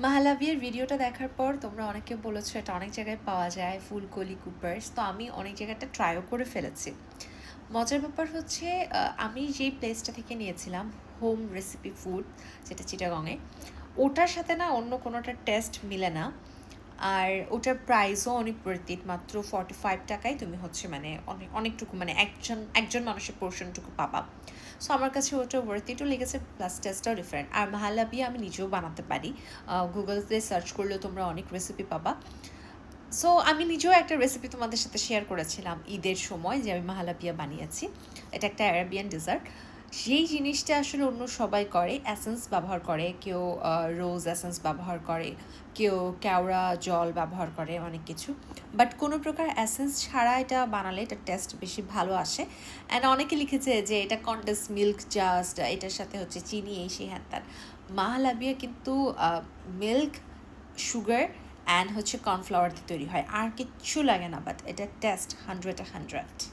মাহলাভিয়ার ভিডিওটা দেখার পর তোমরা অনেকে বলেছো এটা অনেক জায়গায় পাওয়া যায়, ফুলকলি কুপার্স। তো আমি অনেক জায়গাটা ট্রাইও করে ফেলেছি। মজার ব্যাপার হচ্ছে আমি যেই প্লেসটা থেকে নিয়েছিলাম, হোম রেসিপি ফুড, যেটা চিটাগংয়ে, ওটার সাথে না অন্য কোনোটার টেস্ট মিলে না। আর ওটার প্রাইসও অনেক বর্থিত, মাত্র 45 টাকায় তুমি হচ্ছে মানে অনেকটুকু মানে একজন একজন মানুষের পোর্শনটুকু পাবা। সো আমার কাছে ওটা ওয়ার্থিটও লেগেছে, প্লাস টেস্টটাও ডিফারেন্ট। আর মাহালাবি আমি নিজেও বানাতে পারি, গুগলতে সার্চ করলেও তোমরা অনেক রেসিপি পাবা। সো আমি নিজেও একটা রেসিপি তোমাদের সাথে শেয়ার করেছিলাম ঈদের সময়, যে আমি মাহালাপিয়া বানিয়েছি। এটা একটা অ্যারাবিয়ান ডেজার্ট। যেই জিনিসটা আসলে অন্য সবাই করে, অ্যাসেন্স ব্যবহার করে, কেউ রোজ অ্যাসেন্স ব্যবহার করে, কেউ কেওড়া জল ব্যবহার করে, অনেক কিছু। বাট কোনো প্রকার অ্যাসেন্স ছাড়া এটা বানালে এটার টেস্ট বেশি ভালো আসে। অ্যান্ড অনেকে লিখেছে যে এটা কন্ডেন্স মিল্ক জাস্ট, এটার সাথে হচ্ছে চিনি, এই সেই হ্যান ত্যান। মাহালাবিয়া কিন্তু মিল্ক, সুগার অ্যান্ড হচ্ছে কর্নফ্লাওয়ার দিয়ে তৈরি হয়, আর কিচ্ছু লাগে না, বাট এটা টেস্ট 100-100।